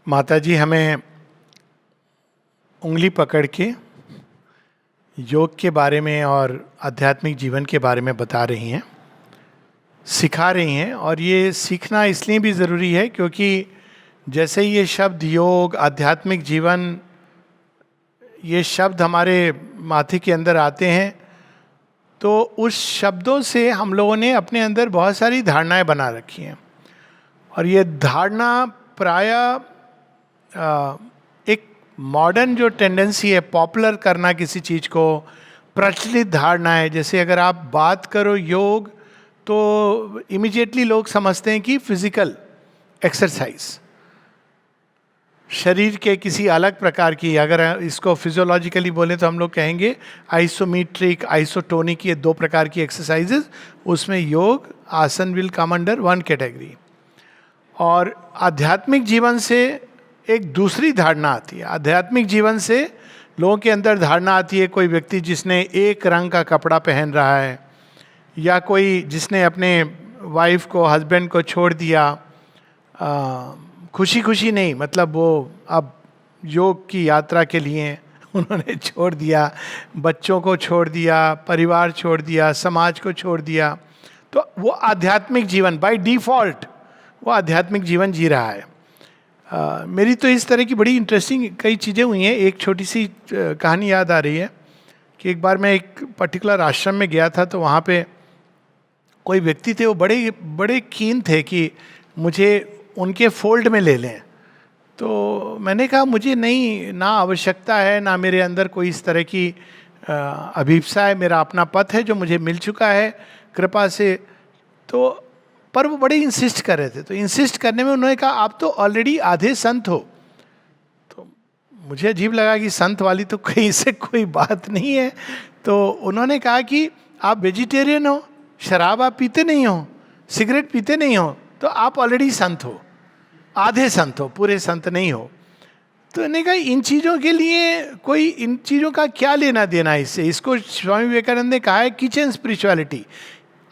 माता जी हमें उंगली पकड़ के योग के बारे में और आध्यात्मिक जीवन के बारे में बता रही हैं, सिखा रही हैं। और ये सीखना इसलिए भी ज़रूरी है क्योंकि जैसे ये शब्द योग, आध्यात्मिक जीवन, ये शब्द हमारे माथे के अंदर आते हैं तो उस शब्दों से हम लोगों ने अपने अंदर बहुत सारी धारणाएं बना रखी हैं। और ये धारणा प्रायः एक मॉडर्न जो टेंडेंसी है पॉपुलर करना किसी चीज़ को, प्रचलित धारणा है। जैसे अगर आप बात करो योग तो इमीडिएटली लोग समझते हैं कि फिजिकल एक्सरसाइज, शरीर के किसी अलग प्रकार की, अगर इसको फिजियोलॉजिकली बोले तो हम लोग कहेंगे आइसोमीट्रिक, आइसोटोनिक, ये दो प्रकार की एक्सरसाइजेज, उसमें योग आसन will come under one category. और आध्यात्मिक जीवन से एक दूसरी धारणा आती है। आध्यात्मिक जीवन से लोगों के अंदर धारणा आती है कोई व्यक्ति जिसने एक रंग का कपड़ा पहन रहा है, या कोई जिसने अपने वाइफ को, हस्बैंड को छोड़ दिया, खुशी खुशी नहीं, मतलब वो अब योग की यात्रा के लिए उन्होंने छोड़ दिया, बच्चों को छोड़ दिया, परिवार छोड़ दिया, समाज को छोड़ दिया, तो वो आध्यात्मिक जीवन बाय डिफॉल्ट वो आध्यात्मिक जीवन जी रहा है। मेरी तो इस तरह की बड़ी इंटरेस्टिंग कई चीज़ें हुई हैं। एक छोटी सी कहानी याद आ रही है कि एक बार मैं एक पर्टिकुलर आश्रम में गया था, तो वहाँ पे कोई व्यक्ति थे, वो बड़े बड़े कीन थे कि मुझे उनके फोल्ड में ले लें। तो मैंने कहा मुझे नहीं, ना आवश्यकता है, ना मेरे अंदर कोई इस तरह की अभिप्सा है, मेरा अपना पथ है जो मुझे मिल चुका है कृपा से। तो पर वो बड़े इंसिस्ट कर रहे थे, तो इंसिस्ट करने में उन्होंने कहा आप तो ऑलरेडी आधे संत हो। तो मुझे अजीब लगा कि संत वाली तो कहीं से कोई बात नहीं है। तो उन्होंने कहा कि आप वेजिटेरियन हो, शराब आप पीते नहीं हो, सिगरेट पीते नहीं हो, तो आप ऑलरेडी संत हो, आधे संत हो, पूरे संत नहीं हो। तो उन्होंने कहा इन चीज़ों के लिए कोई, इन चीज़ों का क्या लेना देना इससे। इसको स्वामी विवेकानंद ने कहा है किचन स्पिरिचुअलिटी।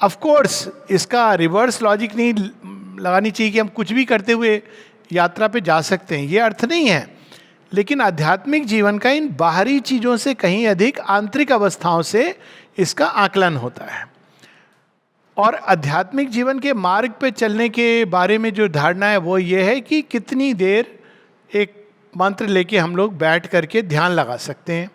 ऑफ कोर्स इसका रिवर्स लॉजिक नहीं लगानी चाहिए कि हम कुछ भी करते हुए यात्रा पे जा सकते हैं, ये अर्थ नहीं है। लेकिन आध्यात्मिक जीवन का इन बाहरी चीज़ों से कहीं अधिक आंतरिक अवस्थाओं से इसका आकलन होता है। और आध्यात्मिक जीवन के मार्ग पे चलने के बारे में जो धारणा है वो ये है कि कितनी देर एक मंत्र लेके हम लोग बैठ करके ध्यान लगा सकते हैं।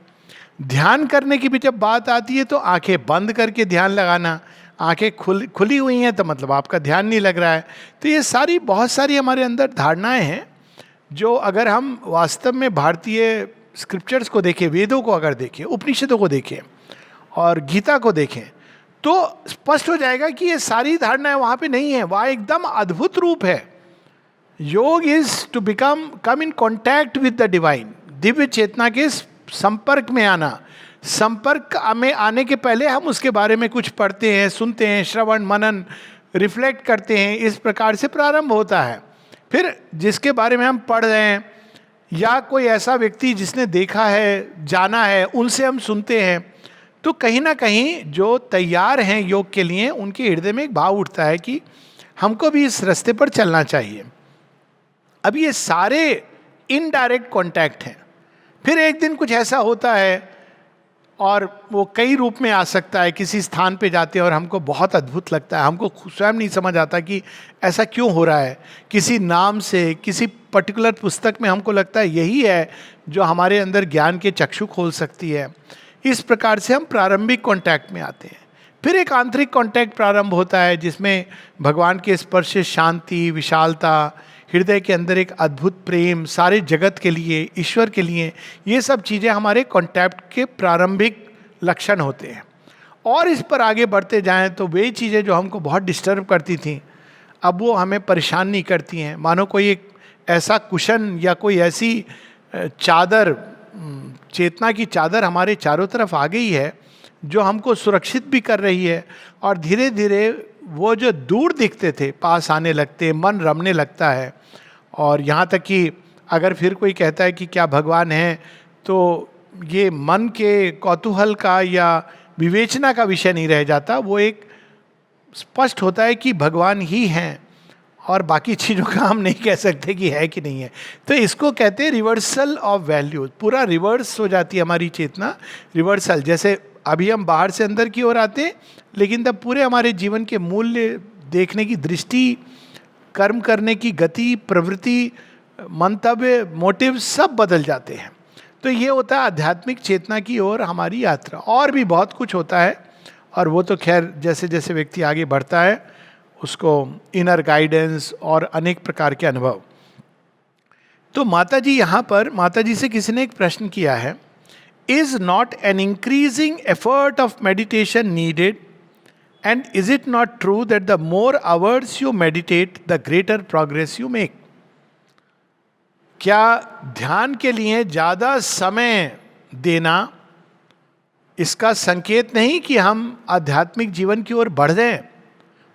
ध्यान करने की भी जब बात आती है तो आंखें बंद करके ध्यान लगाना, आंखें खुली हुई हैं तो मतलब आपका ध्यान नहीं लग रहा है। तो ये सारी बहुत सारी हमारे अंदर धारणाएं हैं जो अगर हम वास्तव में भारतीय स्क्रिप्चर्स को देखें, वेदों को अगर देखें, उपनिषदों को देखें और गीता को देखें, तो स्पष्ट हो जाएगा कि ये सारी धारणाएं वहाँ पे नहीं है। वहाँ एकदम अद्भुत रूप है। Yoga is to come in contact with the divine, दिव्य चेतना के संपर्क में आना। संपर्क में आने के पहले हम उसके बारे में कुछ पढ़ते हैं, सुनते हैं, श्रवण मनन, रिफ्लेक्ट करते हैं, इस प्रकार से प्रारंभ होता है। फिर जिसके बारे में हम पढ़ रहे हैं या कोई ऐसा व्यक्ति जिसने देखा है, जाना है, उनसे हम सुनते हैं, तो कहीं ना कहीं जो तैयार हैं योग के लिए उनके हृदय में एक भाव उठता है कि हमको भी इस रास्ते पर चलना चाहिए। अब ये सारे इनडायरेक्ट कॉन्टैक्ट हैं। फिर एक दिन कुछ ऐसा होता है और वो कई रूप में आ सकता है। किसी स्थान पे जाते हैं और हमको बहुत अद्भुत लगता है, हमको स्वयं नहीं समझ आता कि ऐसा क्यों हो रहा है। किसी नाम से, किसी पर्टिकुलर पुस्तक में हमको लगता है यही है जो हमारे अंदर ज्ञान के चक्षु खोल सकती है। इस प्रकार से हम प्रारंभिक कांटेक्ट में आते हैं। फिर एक आंतरिक कांटेक्ट प्रारंभ होता है जिसमें भगवान के स्पर्श से शांति, विशालता, हृदय के अंदर एक अद्भुत प्रेम सारे जगत के लिए, ईश्वर के लिए, ये सब चीज़ें हमारे कांटेक्ट के प्रारंभिक लक्षण होते हैं। और इस पर आगे बढ़ते जाएं तो वे चीज़ें जो हमको बहुत डिस्टर्ब करती थीं अब वो हमें परेशान नहीं करती हैं। मानो कोई एक ऐसा कुशन या कोई ऐसी चादर, चेतना की चादर हमारे चारों तरफ आ गई है जो हमको सुरक्षित भी कर रही है। और धीरे धीरे वो जो दूर दिखते थे पास आने लगते, मन रमने लगता है। और यहाँ तक कि अगर फिर कोई कहता है कि क्या भगवान है, तो ये मन के कौतूहल का या विवेचना का विषय नहीं रह जाता। वो एक स्पष्ट होता है कि भगवान ही हैं और बाकी चीज़ों का हम नहीं कह सकते कि है कि नहीं है। तो इसको कहते हैं रिवर्सल ऑफ वैल्यूज। पूरा रिवर्स हो जाती है हमारी चेतना, रिवर्सल। जैसे अभी हम बाहर से अंदर की ओर आते हैं, लेकिन तब पूरे हमारे जीवन के मूल्य, देखने की दृष्टि, कर्म करने की गति, प्रवृत्ति, मंतव्य, मोटिव सब बदल जाते हैं। तो ये होता है आध्यात्मिक चेतना की ओर हमारी यात्रा। और भी बहुत कुछ होता है, और वो तो खैर जैसे जैसे व्यक्ति आगे बढ़ता है उसको इनर गाइडेंस और अनेक प्रकार के अनुभव। तो माता जी यहाँ पर, माता जी से किसी ने एक प्रश्न किया है, is not an increasing effort of meditation needed, and is it not true that the more hours you meditate the greater progress you make? क्या ध्यान के लिए ज्यादा समय देना इसका संकेत नहीं कि हम आध्यात्मिक जीवन की ओर बढ़ रहे हैं?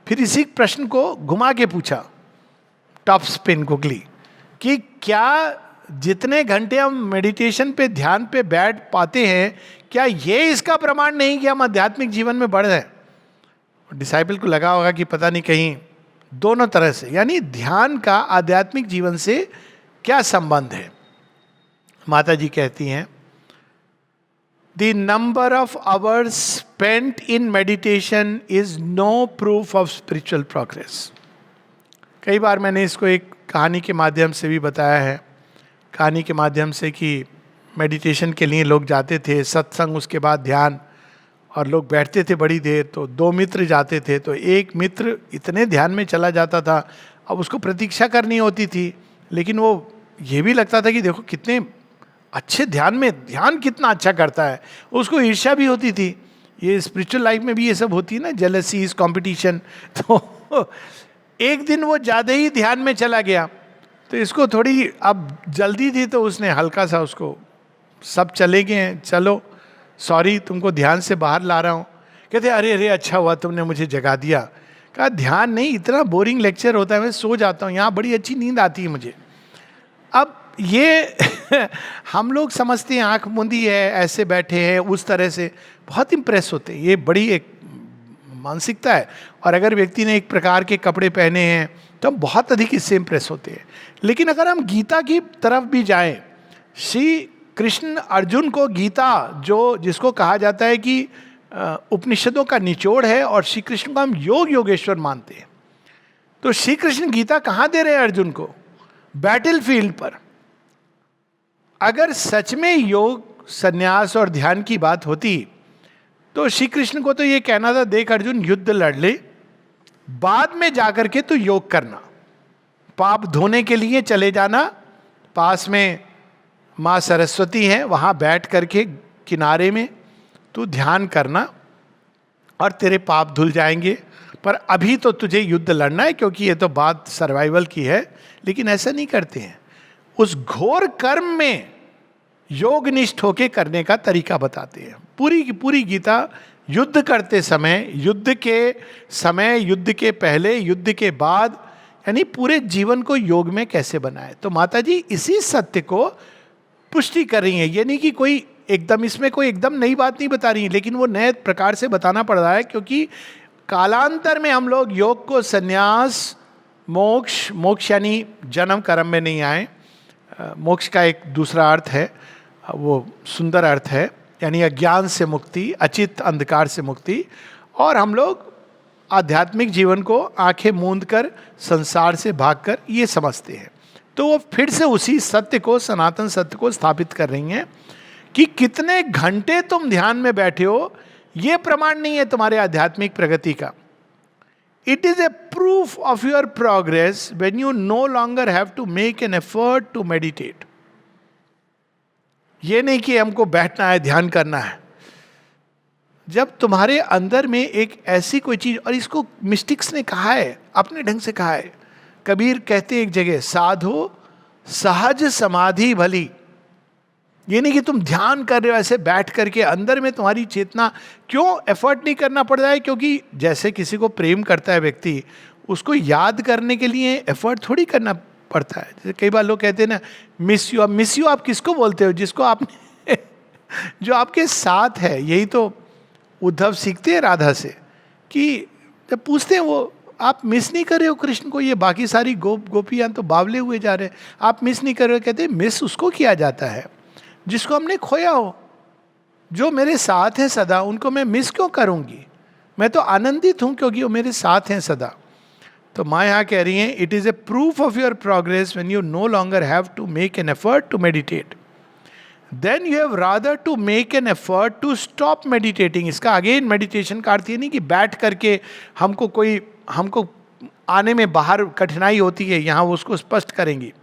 फिर इसी प्रश्न को घुमा के पूछा, टॉप स्पिन गुगली, कि क्या जितने घंटे हम मेडिटेशन पे, ध्यान पे बैठ पाते हैं, क्या ये इसका प्रमाण नहीं कि हम आध्यात्मिक जीवन में बढ़ रहे हैं? डिसाइपल को लगा होगा कि पता नहीं कहीं दोनों तरह से, यानी ध्यान का आध्यात्मिक जीवन से क्या संबंध है। माता जी कहती हैं, The number of hours spent in meditation is no proof of spiritual progress. कई बार मैंने इसको एक कहानी के माध्यम से भी बताया है, कहानी के माध्यम से कि मेडिटेशन के लिए लोग जाते थे, सत्संग, उसके बाद ध्यान, और लोग बैठते थे बड़ी देर। तो दो मित्र जाते थे, तो एक मित्र इतने ध्यान में चला जाता था, अब उसको प्रतीक्षा करनी होती थी, लेकिन वो ये भी लगता था कि देखो कितने अच्छे ध्यान में, ध्यान कितना अच्छा करता है। उसको ईर्ष्या भी होती थी। ये स्पिरिचुअल लाइफ में भी ये सब होती है ना, जेलसीज, कंपटीशन। तो एक दिन वो ज़्यादा ही ध्यान में चला गया, तो इसको थोड़ी अब जल्दी थी, तो उसने हल्का सा उसको, सब चले गए हैं, चलो सॉरी तुमको ध्यान से बाहर ला रहा हूँ। कहते अरे अरे अच्छा हुआ तुमने मुझे जगा दिया। कहा ध्यान नहीं, इतना बोरिंग लेक्चर होता है, मैं सो जाता हूँ, यहाँ बड़ी अच्छी नींद आती है मुझे। अब ये हम लोग समझते हैं आंख मूंदी है, ऐसे बैठे हैं, उस तरह से बहुत इंप्रेस होते हैं। ये बड़ी एक मानसिकता है। और अगर व्यक्ति ने एक प्रकार के कपड़े पहने हैं तो हम बहुत अधिक इससे इंप्रेस होते हैं। लेकिन अगर हम गीता की तरफ भी जाएं, श्री कृष्ण अर्जुन को गीता, जो जिसको कहा जाता है कि उपनिषदों का निचोड़ है, और श्री कृष्ण को हम योग योगेश्वर मानते हैं, तो श्री कृष्ण गीता कहाँ दे रहे हैं अर्जुन को? बैटल फील्ड पर। अगर सच में योग, संन्यास और ध्यान की बात होती तो श्री कृष्ण को तो ये कहना था, देख अर्जुन युद्ध लड़ ले, बाद में जाकर के तो योग करना, पाप धोने के लिए चले जाना, पास में माँ सरस्वती हैं, वहाँ बैठ करके किनारे में तू ध्यान करना और तेरे पाप धुल जाएंगे, पर अभी तो तुझे युद्ध लड़ना है क्योंकि ये तो बात सर्वाइवल की है। लेकिन ऐसा नहीं करते हैं। उस घोर कर्म में योगनिष्ठ होके करने का तरीका बताते हैं। पूरी की पूरी गीता युद्ध करते समय, युद्ध के समय, युद्ध के पहले, युद्ध के बाद, यानी पूरे जीवन को योग में कैसे बनाए। तो माता जी इसी सत्य को पुष्टि कर रही हैं। ये नहीं कि कोई एकदम, इसमें कोई एकदम नई बात नहीं बता रही है, लेकिन वो नए प्रकार से बताना पड़ रहा है, क्योंकि कालांतर में हम लोग योग को संन्यास, मोक्ष, मोक्ष यानी जन्म कर्म में नहीं आए, मोक्ष का एक दूसरा अर्थ है, वो सुंदर अर्थ है, यानी अज्ञान से मुक्ति, अचित अंधकार से मुक्ति, और हम लोग आध्यात्मिक जीवन को आंखें मूंद कर, संसार से भागकर ये समझते हैं। तो वो फिर से उसी सत्य को, सनातन सत्य को स्थापित कर रही हैं कि कितने घंटे तुम ध्यान में बैठे हो ये प्रमाण नहीं है तुम्हारे आध्यात्मिक प्रगति का। It is a proof of your progress when you no longer have to make an effort to meditate. ये नहीं कि हमको बैठना है, ध्यान करना है। जब तुम्हारे अंदर में एक ऐसी कोई चीज, और इसको मिस्टिक्स ने कहा है, अपने ढंग से कहा है। कबीर कहते एक जगह, साधो सहज समाधि भली। ये नहीं कि तुम ध्यान कर रहे हो ऐसे बैठ करके, अंदर में तुम्हारी चेतना, क्यों एफर्ट नहीं करना पड़ रहा है? क्योंकि जैसे किसी को प्रेम करता है व्यक्ति, उसको याद करने के लिए एफर्ट थोड़ी करना पड़ता है। जैसे कई बार लोग कहते हैं ना, मिस यू। अब मिस यू आप किसको बोलते हो? जिसको आपने जो आपके साथ है। यही तो उद्धव सीखते हैं राधा से, कि जब पूछते हैं वो आप मिस नहीं कर रहे हो कृष्ण को, ये बाकी सारी गोपियां तो बावले हुए जा रहे हैं, आप मिस नहीं कर रहे हो। कहते मिस उसको किया जाता है जिसको हमने खोया हो। जो मेरे साथ हैं सदा, उनको मैं मिस क्यों करूंगी? मैं तो आनंदित हूं क्योंकि वो मेरे साथ हैं सदा। तो माँ यहाँ कह रही हैं, it is a proof of your progress when you no longer have to make an effort to meditate, then you have rather to make an effort to stop meditating. इसका अगेन मेडिटेशन का अर्थ ये नहीं कि बैठ करके हमको आने में बाहर कठिनाई होती है, यहाँ वो उसको स्पष्ट करेंगी।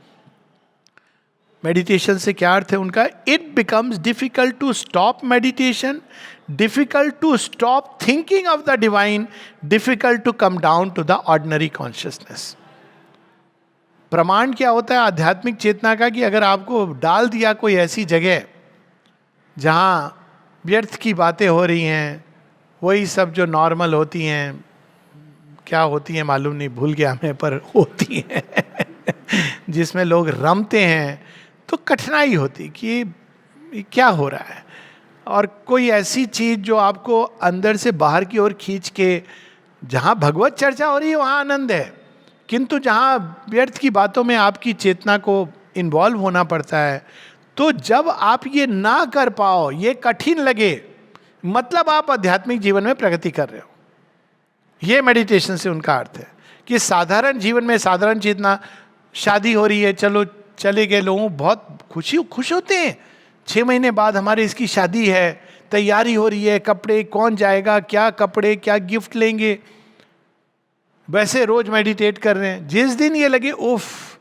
मेडिटेशन से क्या अर्थ है उनका? It becomes difficult to stop meditation, difficult to stop thinking of the divine, difficult to come down to the ordinary consciousness. प्रमाण क्या होता है आध्यात्मिक चेतना का? कि अगर आपको डाल दिया कोई ऐसी जगह जहाँ व्यर्थ की बातें हो रही हैं, वही सब जो नॉर्मल होती हैं, क्या होती हैं मालूम नहीं, भूल गया मैं, पर होती हैं जिसमें लोग रमते हैं, तो कठिनाई होती कि ये क्या हो रहा है। और कोई ऐसी चीज जो आपको अंदर से बाहर की ओर खींच के, जहाँ भगवत चर्चा हो रही है वहाँ आनंद है, किंतु जहाँ व्यर्थ की बातों में आपकी चेतना को इन्वॉल्व होना पड़ता है, तो जब आप ये ना कर पाओ, ये कठिन लगे, मतलब आप आध्यात्मिक जीवन में प्रगति कर रहे हो। ये मेडिटेशन से उनका अर्थ है कि साधारण जीवन में साधारण चेतना, शादी हो रही है, चलो चले गए, लोग बहुत खुश होते हैं, 6 महीने बाद हमारे इसकी शादी है, तैयारी हो रही है, कपड़े कौन जाएगा, क्या कपड़े, क्या गिफ्ट लेंगे, वैसे रोज मेडिटेट कर रहे हैं। जिस दिन ये लगे उफ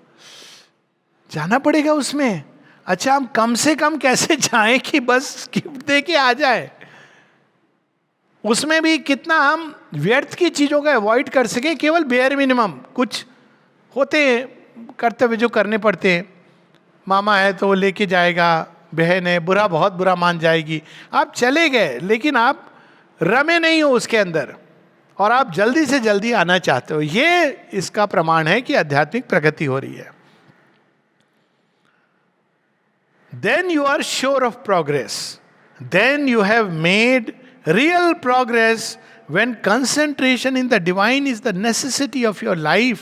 जाना पड़ेगा उसमें, अच्छा हम कम से कम कैसे जाएं कि बस गिफ्ट दे के आ जाए, उसमें भी कितना हम व्यर्थ की चीजों का अवॉइड कर सके, केवल बेयर मिनिमम कुछ होते हैं कर्तव्य जो करने पड़ते हैं। मामा है तो वो लेके जाएगा, बहन है बहुत बुरा मान जाएगी, आप चले गए लेकिन आप रमे नहीं हो उसके अंदर, और आप जल्दी से जल्दी आना चाहते हो। ये इसका प्रमाण है कि आध्यात्मिक प्रगति हो रही है। Then you are sure of progress, then you have made real progress when concentration in the divine is the necessity of your life,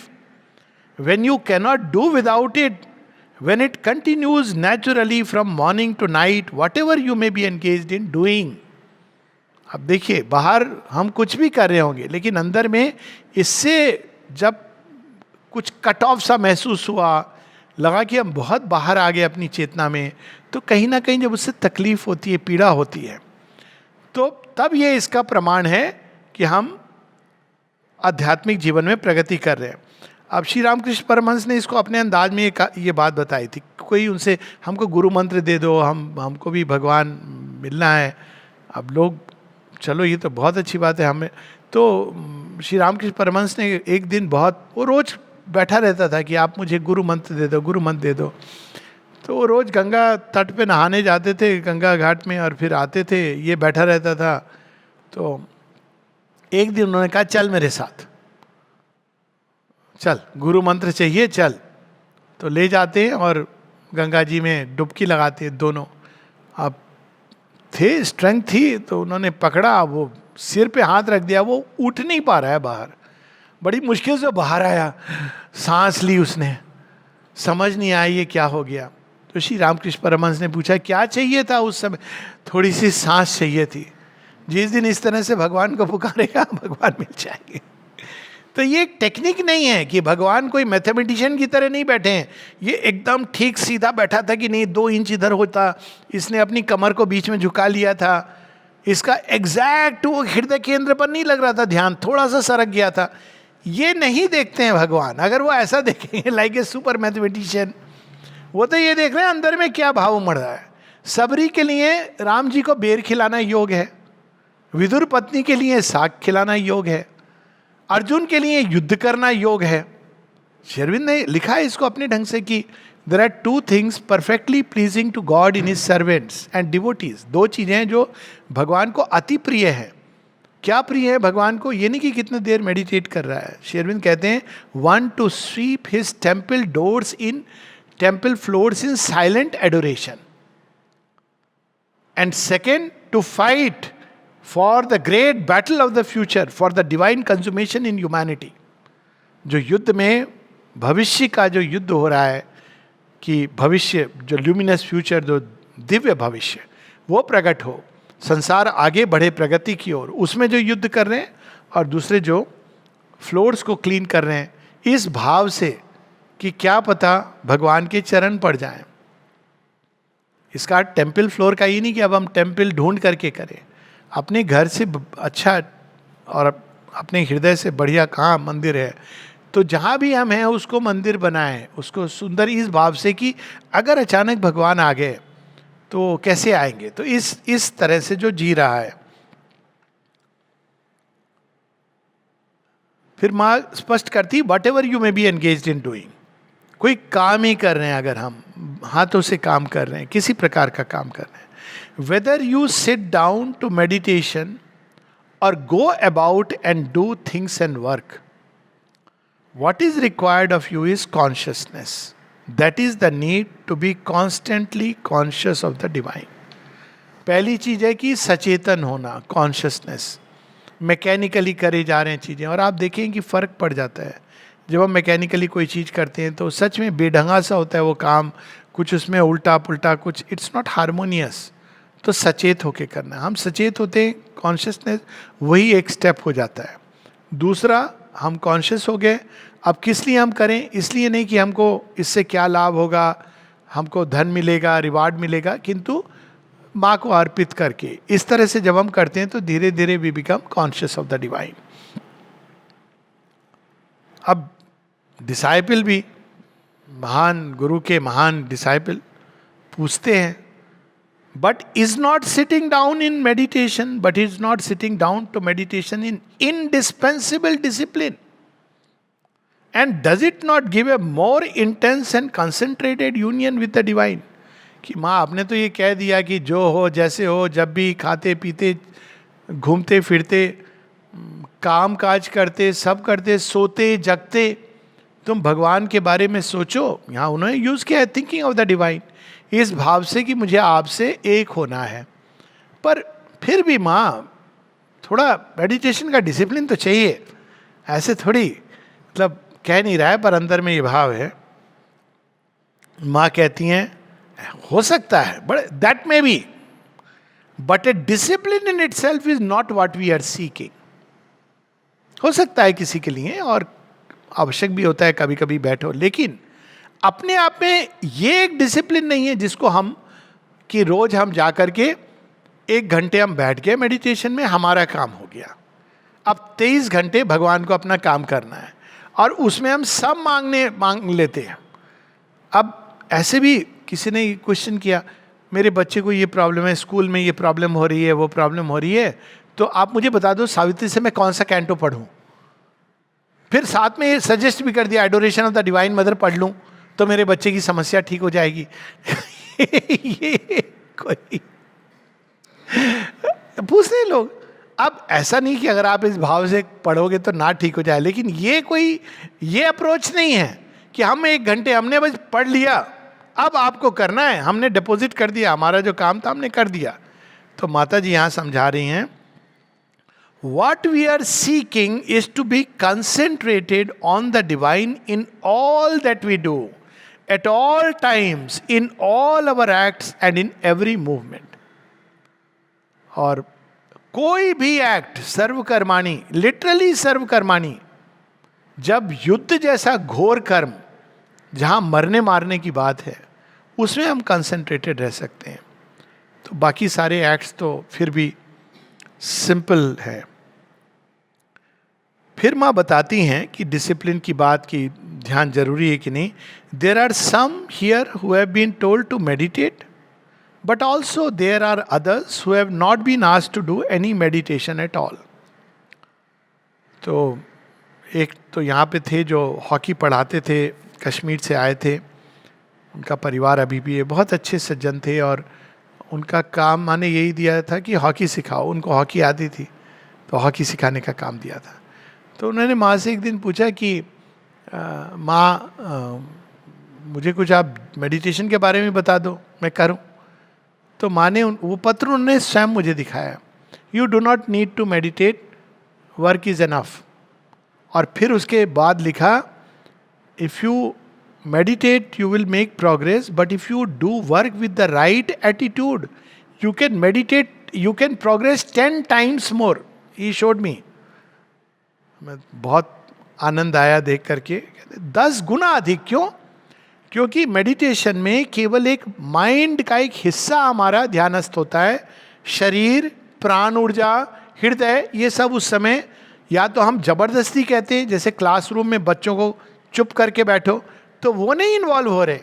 when you cannot do without it, when it continues naturally from morning to night, whatever you may be engaged in doing. अब देखिए, बाहर हम कुछ भी कर रहे होंगे, लेकिन अंदर में इससे जब कुछ कट ऑफ सा महसूस हुआ, लगा कि हम बहुत बाहर आ गए अपनी चेतना में, तो कहीं ना कहीं जब उससे तकलीफ होती है, पीड़ा होती है, तो तब ये इसका प्रमाण है कि हम आध्यात्मिक जीवन में प्रगति कर रहे हैं। अब श्री रामकृष्ण परमहंस ने इसको अपने अंदाज में ये बात बताई थी। कोई उनसे हमको गुरु मंत्र दे दो, हमको भी भगवान मिलना है। अब लोग, चलो ये तो बहुत अच्छी बात है हमें, तो श्री रामकृष्ण परमहंस ने एक दिन वो रोज बैठा रहता था कि आप मुझे गुरु मंत्र दे दो, गुरु मंत्र दे दो। तो वो रोज गंगा तट पे नहाने जाते थे, गंगा घाट में, और फिर आते थे, ये बैठा रहता था। तो एक दिन उन्होंने कहा चल मेरे साथ, चल गुरु मंत्र चाहिए चल। तो ले जाते हैं और गंगा जी में डुबकी लगाते हैं दोनों। अब थे, स्ट्रेंथ थी, तो उन्होंने पकड़ा, वो सिर पे हाथ रख दिया, वो उठ नहीं पा रहा है बाहर, बड़ी मुश्किल से बाहर आया, सांस ली उसने, समझ नहीं आया ये क्या हो गया। तो श्री रामकृष्ण परमहंस ने पूछा क्या चाहिए था उस समय? थोड़ी सी सांस चाहिए थी। जिस दिन इस तरह से भगवान को पुकारेगा, भगवान मिल जाएंगे। तो ये एक टेक्निक नहीं है कि भगवान कोई मैथमेटिशियन की तरह नहीं बैठे हैं, ये एकदम ठीक सीधा बैठा था कि नहीं 2 इंच इधर होता, इसने अपनी कमर को बीच में झुका लिया था, इसका एग्जैक्ट वो हृदय केंद्र पर नहीं लग रहा था ध्यान, थोड़ा सा सरक गया था। ये नहीं देखते हैं भगवान। अगर वो ऐसा देखेंगे लाइक ए सुपर मैथमेटिशियन, वो तो ये देख रहे हैं अंदर में क्या भाव उमड़ रहा है। सबरी के लिए राम जी को बेर खिलाना योग है, विदुर पत्नी के लिए साग खिलाना योग है, अर्जुन के लिए युद्ध करना योग है। शेरविंद ने लिखा है इसको अपने ढंग से कि there are 2 things perfectly pleasing to God in his servants and devotees. 2 चीजें हैं जो भगवान को अति प्रिय है। क्या प्रिय है भगवान को? ये नहीं कि कितने देर मेडिटेट कर रहा है। शेरविंद कहते हैं 1 to sweep his temple doors in temple floors in silent adoration, and 2, to fight for the great battle of the future, for the divine consummation in humanity. जो युद्ध में भविष्य का जो युद्ध हो रहा है, कि भविष्य जो ल्यूमिनस फ्यूचर, जो दिव्य भविष्य वो प्रकट हो, संसार आगे बढ़े प्रगति की ओर, उसमें जो युद्ध कर रहे हैं, और दूसरे जो फ्लोर्स को क्लीन कर रहे हैं, इस भाव से कि क्या पता भगवान के चरण पड़ जाएं। इसका टेम्पल फ्लोर का ये नहीं कि अब हम टेम्पल ढूंढ करके करें, अपने घर से अच्छा और अपने हृदय से बढ़िया कहाँ मंदिर है, तो जहाँ भी हम हैं उसको मंदिर बनाएं, उसको सुंदर इस भाव से कि अगर अचानक भगवान आ गए तो कैसे आएंगे। तो इस तरह से जो जी रहा है। फिर माँ स्पष्ट करती, what ever you may be engaged in doing, कोई काम ही कर रहे हैं, अगर हम हाथों से काम कर रहे हैं, किसी प्रकार का काम कर रहे हैं, whether you sit down to meditation or go about and do things and work, what is required of you is consciousness. That is the need to be constantly conscious of the divine. पहली चीज है कि सचेतन होना, consciousness. Mechanically करे जा रहे हैं चीजें, और आप देखें कि फर्क पड़ जाता है जब हम मैकेनिकली कोई चीज करते हैं, तो सच में बेढंगा सा होता है वो काम, कुछ उसमें उल्टा पुल्टा कुछ, इट्स नॉट हारमोनियस। तो सचेत होके करना है, हम सचेत होते हैं, कॉन्शियसनेस वही एक स्टेप हो जाता है। दूसरा, हम कॉन्शियस हो गए, अब किस लिए हम करें, इसलिए नहीं कि हमको इससे क्या लाभ होगा, हमको धन मिलेगा, रिवार्ड मिलेगा, किंतु माँ को अर्पित करके, इस तरह से जब हम करते हैं तो धीरे धीरे we become conscious of the divine. अब डिसाइपल भी, महान गुरु के महान डिसाइपल पूछते हैं, but is not sitting down in meditation, but is not sitting down to meditation in indispensable discipline, and does it not give a more intense and concentrated union with the divine. कि माँ आपने तो ये कह दिया कि जो हो जैसे हो, जब भी खाते पीते घूमते फिरते काम काज करते सब करते, सोते जगते तुम भगवान के बारे में सोचो। यहाँ उन्होंने यूज किया है थिंकिंग ऑफ द डिवाइन, इस भाव से कि मुझे आपसे एक होना है। पर फिर भी माँ थोड़ा मेडिटेशन का डिसिप्लिन तो चाहिए, ऐसे थोड़ी, मतलब कह नहीं रहा है पर अंदर में ये भाव है। माँ कहती हैं हो सकता है, but that may be, but a discipline in itself is not what we are seeking. हो सकता है किसी के लिए, और आवश्यक भी होता है कभी कभी बैठो, लेकिन अपने आप में ये एक डिसिप्लिन नहीं है जिसको हम, कि रोज हम जा करके 1 घंटे हम बैठ गए मेडिटेशन में, हमारा काम हो गया। अब 23 घंटे भगवान को अपना काम करना है, और उसमें हम सब मांग लेते हैं। अब ऐसे भी किसी ने क्वेश्चन किया, मेरे बच्चे को ये प्रॉब्लम है, स्कूल में ये प्रॉब्लम हो रही है, वो प्रॉब्लम हो रही है, तो आप मुझे बता दो सावित्री से मैं कौन सा कैंटो पढ़ूं। फिर साथ में ये सजेस्ट भी कर दिया adoration of the divine mother पढ़ लूं तो मेरे बच्चे की समस्या ठीक हो जाएगी। ये कोई पूछते हैं लोग। अब ऐसा नहीं कि अगर आप इस भाव से पढ़ोगे तो ना ठीक हो जाए, लेकिन ये अप्रोच नहीं है कि हम 1 घंटे हमने बस पढ़ लिया, अब आपको करना है, हमने डिपॉजिट कर दिया, हमारा जो काम था हमने कर दिया। तो माता जी यहां समझा रही हैं, what we are seeking is to be concentrated on the divine in all that we do, at all times, in all our acts and in every movement. और कोई भी एक्ट सर्वकर्माणी, लिटरली सर्वकर्माणी, जब युद्ध जैसा घोर कर्म जहां मरने मारने की बात है उसमें हम कंसंट्रेटेड रह सकते हैं, तो बाकी सारे एक्ट्स तो फिर भी सिंपल है। फिर माँ बताती हैं कि डिसिप्लिन की बात की ध्यान जरूरी है कि नहीं। There are some here who have been told to meditate, but also there are others who have not been asked to do any meditation at all. तो एक तो यहाँ पे थे जो हॉकी पढ़ाते थे, कश्मीर से आए थे, उनका परिवार अभी भी है, बहुत अच्छे सज्जन थे, और उनका काम माने यही दिया था कि हॉकी सिखाओ। उनको हॉकी आती थी तो हॉकी सिखाने का काम दिया था। तो उन्होंने माँ से एक दिन पूछा कि माँ मुझे कुछ आप मेडिटेशन के बारे में बता दो, मैं करूँ। तो माँ ने वो पत्र उन्होंने स्वयं मुझे दिखाया, you do not need to meditate, work is enough. और फिर उसके बाद लिखा, if you meditate you will make progress, but if you do work with the right attitude you can meditate, you can progress 10 times more. He showed me. मैं बहुत आनंद आया देख करके. 10 गुना अधिक. क्यों? क्योंकि मेडिटेशन में केवल एक माइंड का एक हिस्सा हमारा ध्यानस्थ होता है. शरीर, प्राण ऊर्जा, हृदय, ये सब उस समय या तो हम जबरदस्ती कहते हैं, जैसे क्लासरूम में बच्चों को चुप करके बैठो, तो वो नहीं इन्वॉल्व हो रहे,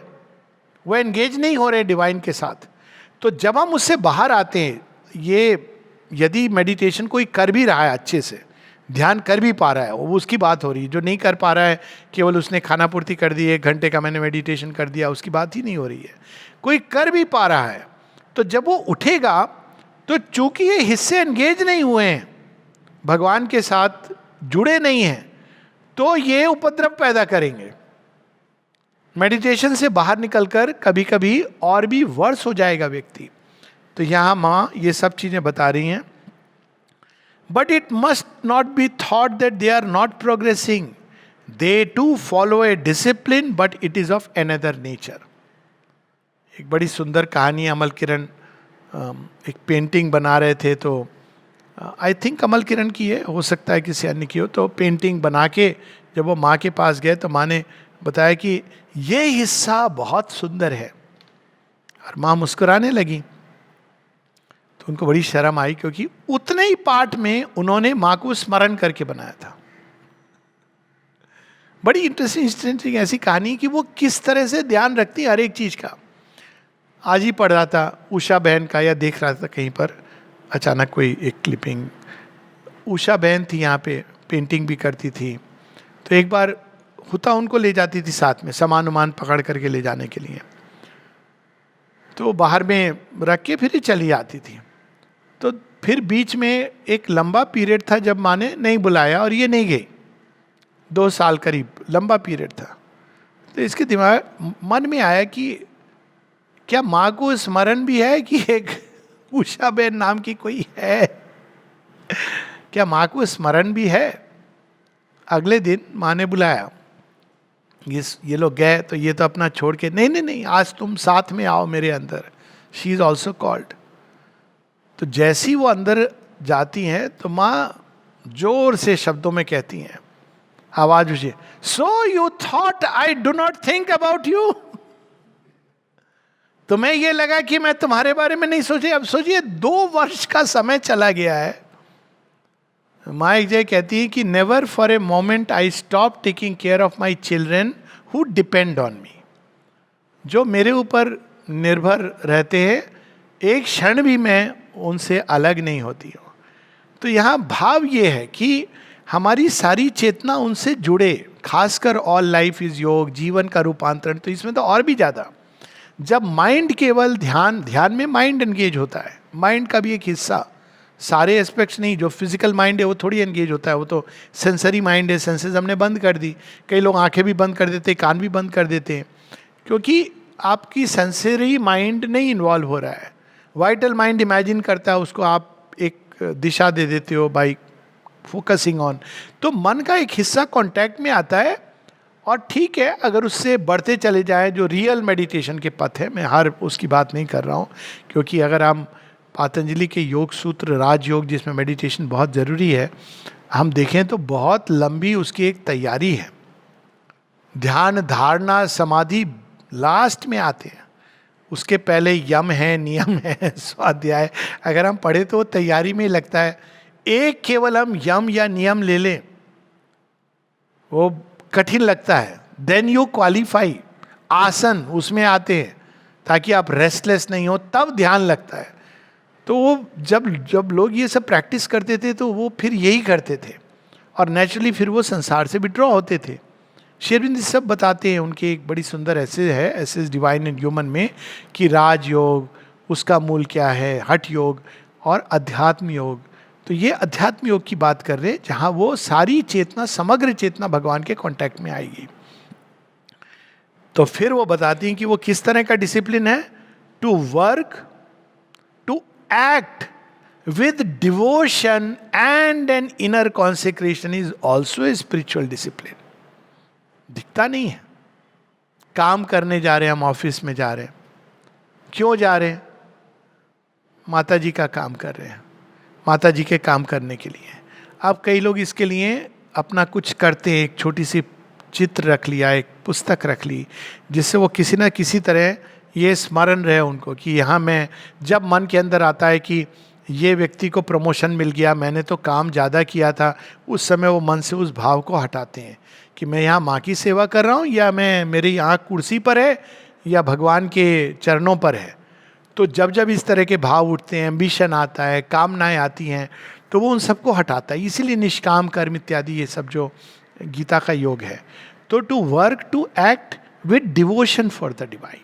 वो एंगेज नहीं हो रहे डिवाइन के साथ. तो जब हम उससे बाहर आते हैं, ये यदि मेडिटेशन कोई कर भी रहा है, अच्छे से ध्यान कर भी पा रहा है, वो उसकी बात हो रही है. जो नहीं कर पा रहा है, केवल उसने खाना पूर्ति कर दी, 1 घंटे का मैंने मेडिटेशन कर दिया, उसकी बात ही नहीं हो रही है. कोई कर भी पा रहा है, तो जब वो उठेगा, तो चूंकि ये हिस्से एंगेज नहीं हुए हैं, भगवान के साथ जुड़े नहीं हैं, तो ये उपद्रव पैदा करेंगे. मेडिटेशन से बाहर निकलकर कभी कभी और भी वर्स हो जाएगा व्यक्ति. तो यहाँ माँ ये सब चीजें बता रही हैं. But it must not be thought that they are not progressing. They to follow a discipline, but it is of another nature. एक बड़ी सुंदर कहानी. अमल किरण एक पेंटिंग बना रहे थे, तो आई थिंक अमल किरण की है, हो सकता है किसी अन्य की हो. तो पेंटिंग बना के जब वो माँ के पास गए, तो माँ ने बताया कि ये हिस्सा बहुत सुंदर है, और माँ मुस्कुराने लगी. तो उनको बड़ी शर्म आई, क्योंकि उतने ही पार्ट में उन्होंने माँ को स्मरण करके बनाया था. बड़ी इंटरेस्टिंग ऐसी कहानी कि वो किस तरह से ध्यान रखती है हर एक चीज का. आज ही पढ़ रहा था उषा बहन का, या देख रहा था कहीं पर, अचानक कोई एक क्लिपिंग. उषा बहन थी यहाँ पे, पेंटिंग भी करती थी. तो एक बार हुता उनको ले जाती थी साथ में, सामान उमान पकड़ करके ले जाने के लिए. तो बाहर में रख के फिर ही चली आती थी. तो फिर बीच में एक लंबा पीरियड था जब माँ ने नहीं बुलाया और ये नहीं गई. 2 साल करीब लंबा पीरियड था. तो इसके दिमाग मन में आया कि क्या माँ को स्मरण भी है कि एक उषा बहन नाम की कोई है? क्या माँ को स्मरण भी है? अगले दिन माँ ने बुलाया. ये लोग गए, तो ये तो अपना छोड़ के, नहीं नहीं नहीं, आज तुम साथ में आओ मेरे अंदर. She is also called. तो जैसी वो अंदर जाती हैं, तो माँ जोर से शब्दों में कहती हैं, आवाज ऊंची, so you thought I do not think about you. तुम्हें ये लगा कि मैं तुम्हारे बारे में नहीं सोची. अब सोचिए 2 वर्ष का समय चला गया है. माँ एक जगह कहती है कि never for a moment I stop taking care of my children who depend on me. जो मेरे ऊपर निर्भर रहते हैं, एक क्षण भी मैं उनसे अलग नहीं होती हूँ. तो यहाँ भाव ये है कि हमारी सारी चेतना उनसे जुड़े. खासकर ऑल लाइफ इज योग, जीवन का रूपांतरण, तो इसमें तो और भी ज़्यादा. जब माइंड केवल ध्यान में माइंड एंगेज होता है, माइंड का भी एक हिस्सा, सारे एस्पेक्ट्स नहीं. जो फिजिकल माइंड है वो थोड़ी एंगेज होता है, वो तो सेंसरी माइंड है. सेंसेस हमने बंद कर दी. कई लोग आंखें भी बंद कर देते हैं, कान भी बंद कर देते हैं, क्योंकि आपकी सेंसरी माइंड नहीं इन्वॉल्व हो रहा है. वाइटल माइंड इमेजिन करता है, उसको आप एक दिशा दे देते हो बाई फोकसिंग ऑन. तो मन का एक हिस्सा कांटेक्ट में आता है. और ठीक है, अगर उससे बढ़ते चले जाए, जो रियल मेडिटेशन के पथ है, मैं हर उसकी बात नहीं कर रहा हूँ, क्योंकि अगर हम पातंजलि के योग सूत्र राजयोग, जिसमें मेडिटेशन बहुत ज़रूरी है, हम देखें तो बहुत लंबी उसकी एक तैयारी है. ध्यान, धारणा, समाधि लास्ट में आते हैं. उसके पहले यम है, नियम है, स्वाध्याय. अगर हम पढ़े तो तैयारी में ही लगता है. एक केवल हम यम या नियम ले लें, वो कठिन लगता है. Then you qualify. आसन उसमें आते हैं ताकि आप रेस्टलेस नहीं हो, तब ध्यान लगता है. तो वो जब लोग ये सब प्रैक्टिस करते थे, तो वो फिर यही करते थे, और नेचुरली फिर वो संसार से विड्रॉ होते थे. श्री अरविंद सब बताते हैं. उनके एक बड़ी सुंदर ऐसे है, ऐसे डिवाइन एंड ह्यूमन में, कि राजयोग उसका मूल क्या है, हठ योग और अध्यात्म योग. तो ये अध्यात्म योग की बात कर रहे हैं, जहाँ वो सारी चेतना, समग्र चेतना भगवान के कांटेक्ट में आएगी. तो फिर वो बताती हैं कि वो किस तरह का डिसिप्लिन है. To work, to act with devotion and an inner consecration is also a spiritual discipline. दिखता नहीं है. काम करने जा रहे हैं, हम ऑफिस में जा रहे हैं, क्यों जा रहे हैं? माता जी का काम कर रहे हैं, माता जी के काम करने के लिए. अब कई लोग इसके लिए अपना कुछ करते हैं, एक छोटी सी चित्र रख लिया, एक पुस्तक रख ली, जिससे वो किसी ना किसी तरह ये स्मरण रहे उनको कि यहाँ मैं, जब मन के अंदर आता है कि ये व्यक्ति को प्रमोशन मिल गया, मैंने तो काम ज़्यादा किया था, उस समय वो मन से उस भाव को हटाते हैं कि मैं यहाँ माँ की सेवा कर रहा हूँ, या मैं, मेरी यहाँ कुर्सी पर है, या भगवान के चरणों पर है. तो जब जब इस तरह के भाव उठते हैं, एम्बिशन आता है, कामनाएं आती हैं, तो वो उन सबको हटाता है. इसीलिए निष्काम कर्म इत्यादि ये सब जो गीता का योग है. तो to work, to act with devotion for the divine,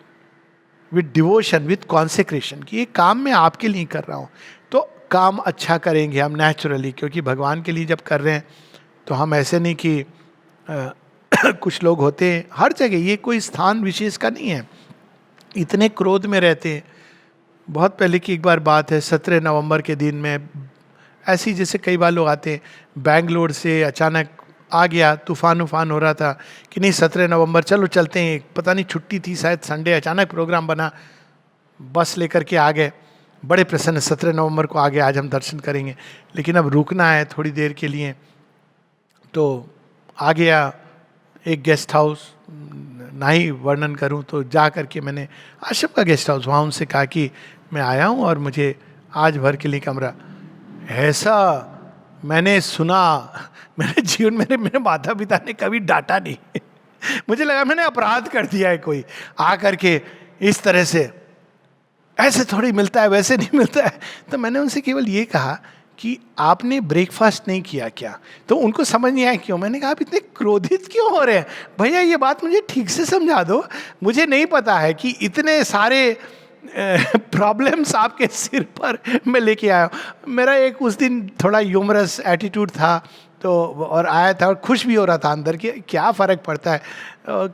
with devotion, with consecration, कि ये काम मैं आपके लिए कर रहा हूँ. तो काम अच्छा करेंगे हम नेचुरली, क्योंकि भगवान के लिए जब कर रहे हैं तो हम ऐसे नहीं कि कुछ लोग होते हैं हर जगह, ये कोई स्थान विशेष का नहीं है, इतने क्रोध में रहते हैं. बहुत पहले की एक बार बात है, 17 नवंबर के दिन में ऐसी, जैसे कई बार लोग आते हैं बैंगलोर से, अचानक आ गया, तूफान उफान हो रहा था कि नहीं 17 नवंबर चलो चलते हैं, पता नहीं छुट्टी थी शायद, संडे, अचानक प्रोग्राम बना, बस लेकर के आ गए, बड़े प्रसन्न, 17 नवंबर को आ गए, आज हम दर्शन करेंगे. लेकिन अब रुकना है थोड़ी देर के लिए, तो आ गया एक गेस्ट हाउस, ना ही वर्णन करूं तो जा करके मैंने, आश्रम का गेस्ट हाउस, वहाँ उनसे कहा कि मैं आया हूँ और मुझे आज भर के लिए कमरा. ऐसा मैंने सुना, मेरे जीवन में मेरे माता पिता ने कभी डांटा नहीं. मुझे लगा मैंने अपराध कर दिया है कोई, आ करके इस तरह से, ऐसे थोड़ी मिलता है, वैसे नहीं मिलता है. तो मैंने उनसे केवल ये कहा कि आपने ब्रेकफास्ट नहीं किया क्या? तो उनको समझ नहीं आया क्यों. मैंने कहा आप इतने क्रोधित क्यों हो रहे हैं भैया, ये बात मुझे ठीक से समझा दो, मुझे नहीं पता है कि इतने सारे प्रॉब्लम्स आपके सिर पर मैं लेके आया हूँ. मेरा एक उस दिन थोड़ा ह्यूमरस एटीट्यूड था, तो और आया था और खुश भी हो रहा था अंदर कि क्या फ़र्क पड़ता है.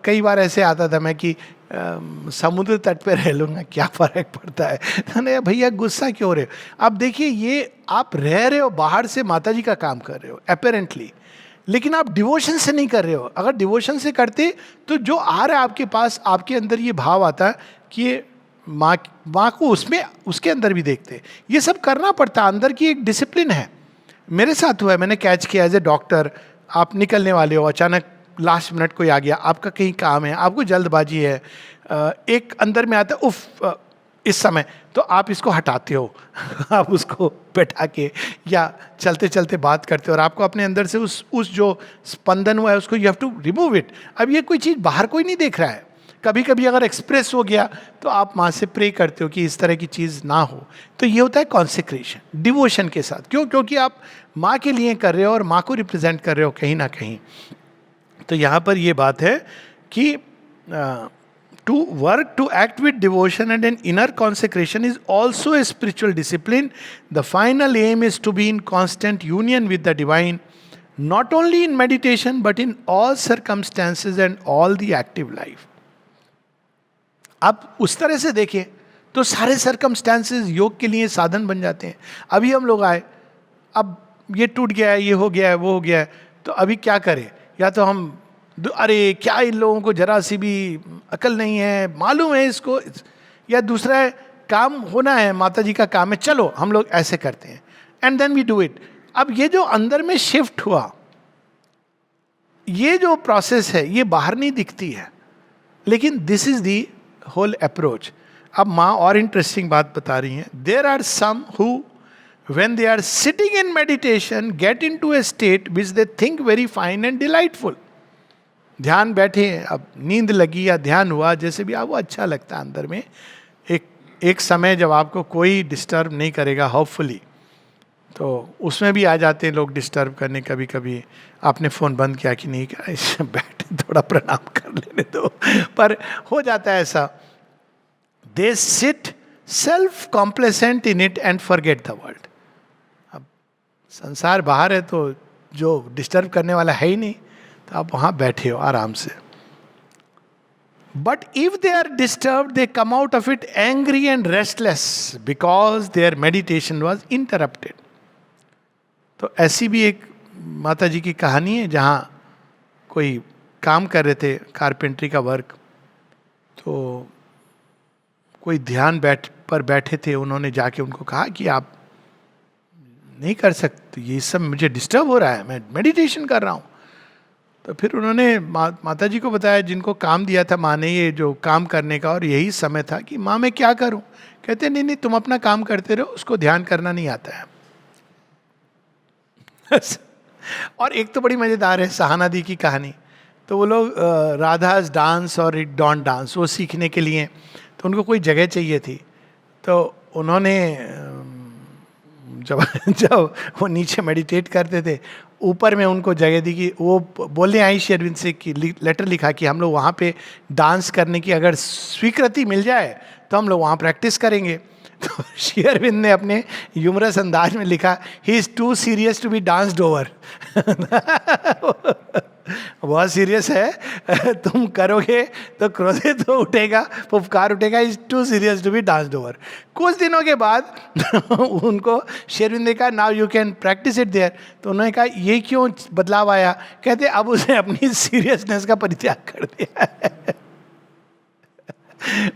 कई बार ऐसे आता था मैं कि समुद्र तट पे रह लूँगा, क्या फ़र्क पड़ता है. नहीं भैया गुस्सा क्यों रहे हो. अब देखिए, ये आप रह रहे हो, बाहर से माता जी का काम कर रहे हो अपेरेंटली, लेकिन आप डिवोशन से नहीं कर रहे हो. अगर डिवोशन से करते तो जो आ रहा है आपके पास, आपके अंदर ये भाव आता कि ये माँ को उसमें, उसके अंदर भी देखते. ये सब करना पड़ता, अंदर की एक डिसिप्लिन है. मेरे साथ हुआ है, मैंने कैच किया एज ए डॉक्टर, आप निकलने वाले हो, अचानक लास्ट मिनट कोई आ गया, आपका कहीं काम है, आपको जल्दबाजी है, एक अंदर में आता है उफ इस समय, तो आप इसको हटाते हो. आप उसको बैठा के या चलते चलते बात करते हो, और आपको अपने अंदर से उस जो स्पंदन हुआ है उसको you have to remove it. अब ये कोई चीज़ बाहर कोई नहीं देख रहा है. कभी कभी अगर एक्सप्रेस हो गया तो आप माँ से प्रे करते हो कि इस तरह की चीज़ ना हो. तो ये होता है कॉन्सेक्रेशन, डिवोशन के साथ. क्यों? क्योंकि आप माँ के लिए कर रहे हो और माँ को रिप्रेजेंट कर रहे हो कहीं ना कहीं. तो यहाँ पर ये बात है कि to work, to act with devotion and an inner consecration is also a spiritual discipline. The final aim is to be in constant union with the divine, not only in meditation but in all circumstances and all the active life. आप उस तरह से देखें तो सारे circumstances योग के लिए साधन बन जाते हैं. अभी हम लोग आए, अब ये टूट गया है, ये हो गया है, वो हो गया है, तो अभी क्या करें? या तो हम अरे क्या इन लोगों को जरा सी भी अकल नहीं है, मालूम है इसको, या दूसरा है काम होना है, माता जी का काम है, चलो हम लोग ऐसे करते हैं, and then we do it. अब ये जो अंदर में शिफ्ट हुआ, ये जो प्रोसेस है, ये बाहर नहीं दिखती है, लेकिन this is the whole approach. अब माँ और इंटरेस्टिंग बात बता रही हैं. There are some who when they are sitting in meditation get into a state which they think very fine and delightful. ध्यान बैठे, अब नींद लगी या ध्यान हुआ, जैसे भी आपको अच्छा लगता है अंदर में, एक समय जब आपको कोई डिस्टर्ब नहीं करेगा होपफुली, तो उसमें भी आ जाते हैं लोग डिस्टर्ब करने. कभी कभी आपने फ़ोन बंद किया कि नहीं क्या, बैठे थोड़ा प्रणाम कर लेने दो, पर हो जाता है ऐसा. They sit self complacent in it and forget the world. अब संसार बाहर है तो जो डिस्टर्ब करने वाला है ही नहीं, तो आप वहाँ बैठे हो आराम से. But if they are disturb they come out of it angry and restless because their meditation was interrupted. तो ऐसी भी एक माता जी की कहानी है जहाँ कोई काम कर रहे थे, कारपेंट्री का वर्क, तो कोई ध्यान पर बैठे थे. उन्होंने जाके उनको कहा कि आप नहीं कर सकते, ये सब मुझे डिस्टर्ब हो रहा है, मैं मेडिटेशन कर रहा हूँ. तो फिर उन्होंने माता जी को बताया, जिनको काम दिया था माँ ने ये जो काम करने का, और यही समय था कि माँ मैं क्या करूँ. कहते नहीं नहीं, तुम अपना काम करते रहो, उसको ध्यान करना नहीं आता है. और एक तो बड़ी मज़ेदार है सहाना दी की कहानी. तो वो लोग राधास डांस और इट डॉन्ट डांस वो सीखने के लिए, तो उनको कोई जगह चाहिए थी. तो उन्होंने जब जब वो नीचे मेडिटेट करते थे, ऊपर में उनको जगह दी कि वो बोलने आई श्री अरविंद से कि लेटर लिखा कि हम लोग वहाँ पे डांस करने की अगर स्वीकृति मिल जाए तो हम लोग वहाँ प्रैक्टिस करेंगे. तो श्री अरविंद ने अपने ह्यूमरस अंदाज में लिखा, he is too serious to be danced over. बहुत सीरियस है, तुम करोगे तो क्रोधित तो उठेगा, फुफकार उठेगा, is too serious to be danced over. कुछ दिनों के बाद उनको शेरविंद ने कहा now you can practise it there. तो उन्होंने कहा ये क्यों बदलाव आया. कहते अब उसने अपनी सीरियसनेस का परित्याग कर दिया है.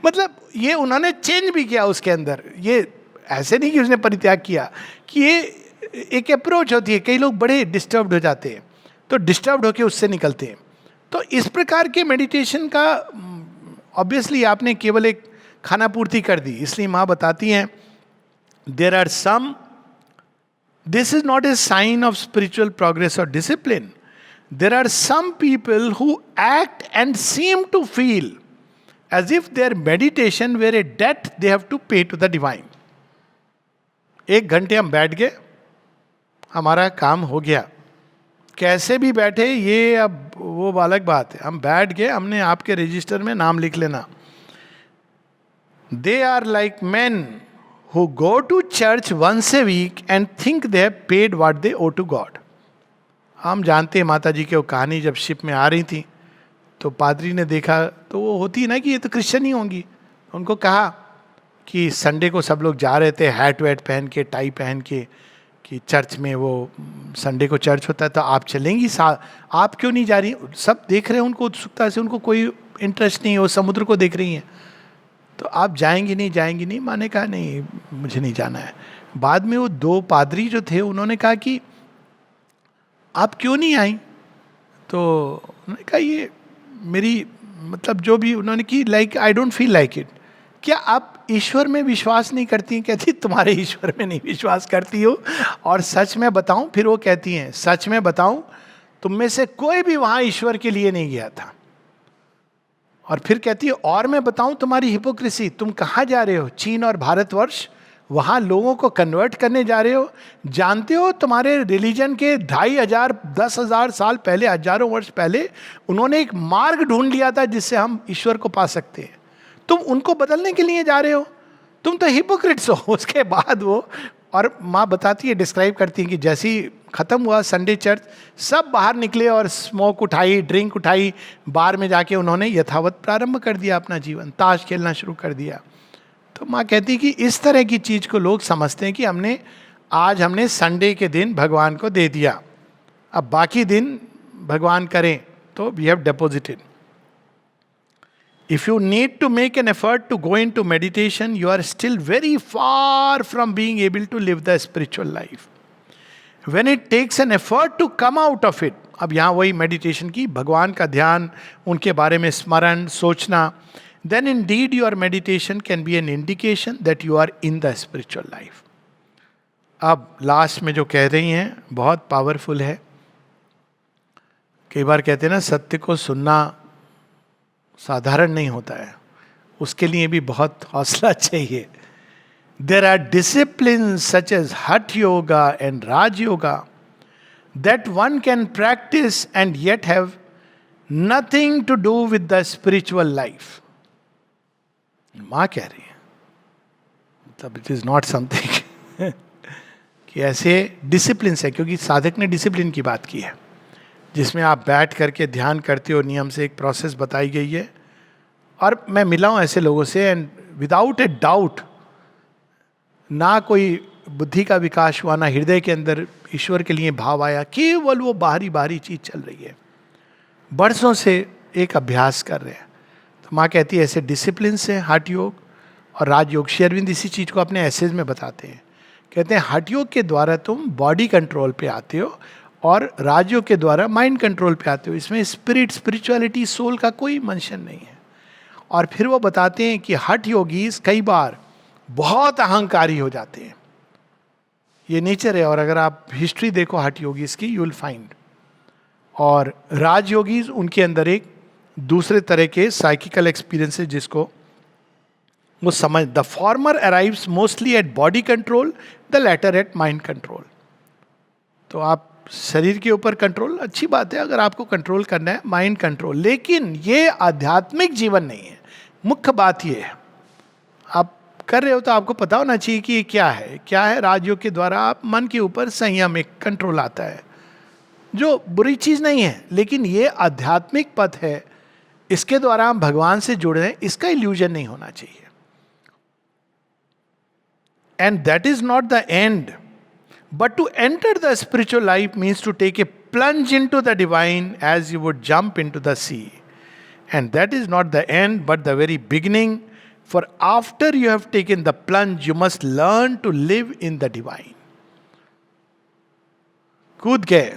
मतलब ये उन्होंने चेंज भी किया उसके अंदर. ये ऐसे नहीं कि उसने परित्याग किया, कि ये एक अप्रोच होती है. कई लोग बड़े डिस्टर्ब्ड हो जाते हैं, तो डिस्टर्ब्ड होकर उससे निकलते हैं. तो इस प्रकार के मेडिटेशन का ऑब्वियसली आपने केवल एक खाना पूर्ति कर दी. इसलिए माँ बताती हैं there are some, this is not a sign of spiritual progress और discipline. There are some people who act and seem to feel as if their meditation were a debt they have to pay to the divine. 1 घंटे हम बैठ गए, हमारा काम हो गया. कैसे भी बैठे ये अब वो अलग बात है. हम बैठ गए, हमने आपके रजिस्टर में नाम लिख लेना. They are like men who go to church once a week and think they have paid what they owe to God. हम जानते हैं माता जी की वो कहानी, जब शिप में आ रही थी तो पादरी ने देखा, तो वो होती है ना कि ये तो क्रिश्चियन ही होंगी. उनको कहा कि संडे को सब लोग जा रहे थे हैट वैट पहन के, टाई पहन के, कि चर्च में वो संडे को चर्च होता है, तो आप चलेंगी आप क्यों नहीं जा रही. सब देख रहे हैं उनको उत्सुकता से, उनको कोई इंटरेस्ट नहीं है, वो समुद्र को देख रही हैं. तो आप जाएंगी नहीं, जाएंगी नहीं. माँ ने कहा नहीं मुझे नहीं जाना है. बाद में वो 2 पादरी जो थे उन्होंने कहा कि आप क्यों नहीं आई. तो उन्होंने कहा ये मेरी मतलब जो भी उन्होंने की, like I don't feel like it. क्या आप ईश्वर में विश्वास नहीं करती हैं. कहती तुम्हारे ईश्वर में नहीं विश्वास करती हो. और सच में बताऊं, फिर वो कहती हैं सच में बताऊं तुम में से कोई भी वहां ईश्वर के लिए नहीं गया था. और फिर कहती है और मैं बताऊं तुम्हारी हिपोक्रेसी, तुम कहाँ जा रहे हो, चीन और भारतवर्ष, वहाँ लोगों को कन्वर्ट करने जा रहे हो. जानते हो तुम्हारे रिलीजन के 2500 10,000 साल पहले, हजारों वर्ष पहले उन्होंने एक मार्ग ढूंढ लिया था जिससे हम ईश्वर को पा सकते हैं. तुम उनको बदलने के लिए जा रहे हो, तुम तो हिपोक्रिट्स हो. उसके बाद वो, और माँ बताती है, डिस्क्राइब करती है कि जैसे ही ख़त्म हुआ संडे चर्च, सब बाहर निकले और स्मोक उठाई, ड्रिंक उठाई, बार में जाके उन्होंने यथावत प्रारंभ कर दिया अपना जीवन, ताश खेलना शुरू कर दिया. तो माँ कहती कि इस तरह की चीज़ को लोग समझते हैं कि हमने संडे के दिन भगवान को दे दिया, अब बाकी दिन भगवान करें, तो we have deposited. If you need to make an effort to go into meditation, you are still very far from being able to live the spiritual life. When it takes an effort to come out of it, अब यहाँ वही meditation की, भगवान का ध्यान, उनके बारे में स्मरण, सोचना, then indeed your meditation can be an indication that you are in the spiritual life. अब लास्ट में जो कह रही हैं बहुत पावरफुल है. कई बार कहते हैं ना सत्य को सुनना साधारण नहीं होता है, उसके लिए भी बहुत हौसला चाहिए. There are disciplines such as Hatha Yoga and Raj Yoga that one can practice and yet have nothing to do with the spiritual life. माँ कह रही है, मतलब इट इज नॉट समथिंग कि ऐसे डिसिप्लिन है, क्योंकि साधक ने डिसिप्लिन की बात की है जिसमें आप बैठ करके ध्यान करते हो, नियम से एक प्रोसेस बताई गई है, और मैं मिला हूं ऐसे लोगों से, एंड विदाउट ए डाउट ना कोई बुद्धि का विकास हुआ, ना हृदय के अंदर ईश्वर के लिए भाव आया, केवल वो बाहरी बाहरी चीज चल रही है, बरसों से एक अभ्यास कर रहे हैं। तो माँ कहती है ऐसे डिसिप्लिन से हठ योग और राजयोग, श्री अरविंद इसी चीज को अपने एसेज में बताते हैं। कहते हैं हठ योग के द्वारा तुम बॉडी कंट्रोल पे आते हो और राजयोग के द्वारा माइंड कंट्रोल पे आते हो। इसमें स्पिरिट, स्पिरिचुअलिटी, सोल का कोई मेंशन नहीं है। और फिर वो बताते हैं कि हठ योगी कई बार बहुत अहंकारी हो जाते हैं, ये नेचर है। और अगर आप हिस्ट्री देखो हठ योगीज की, यू विल फाइंड। और राजयोगीज उनके अंदर एक दूसरे तरह के साइकिकल एक्सपीरियंसेस जिसको वो समझ, the former arrives mostly at body control, the latter at mind control. तो आप शरीर के ऊपर कंट्रोल, अच्छी बात है अगर आपको कंट्रोल करना है, माइंड कंट्रोल, लेकिन ये आध्यात्मिक जीवन नहीं है। मुख्य बात ये है, आप कर रहे हो तो आपको पता होना चाहिए कि ये क्या है। क्या है? राजयोग के द्वारा आप मन के ऊपर संयम, एक कंट्रोल आता है, जो बुरी चीज नहीं है, लेकिन ये आध्यात्मिक पथ है, इसके द्वारा हम भगवान से जुड़ रहे हैं, इसका इल्यूजन नहीं होना चाहिए। And that is not the end, but to enter the spiritual life means to take a plunge into the divine as you would jump into the sea. And that is not the end but the very beginning, for after you have taken the plunge you must learn to live in the divine। कूद गए,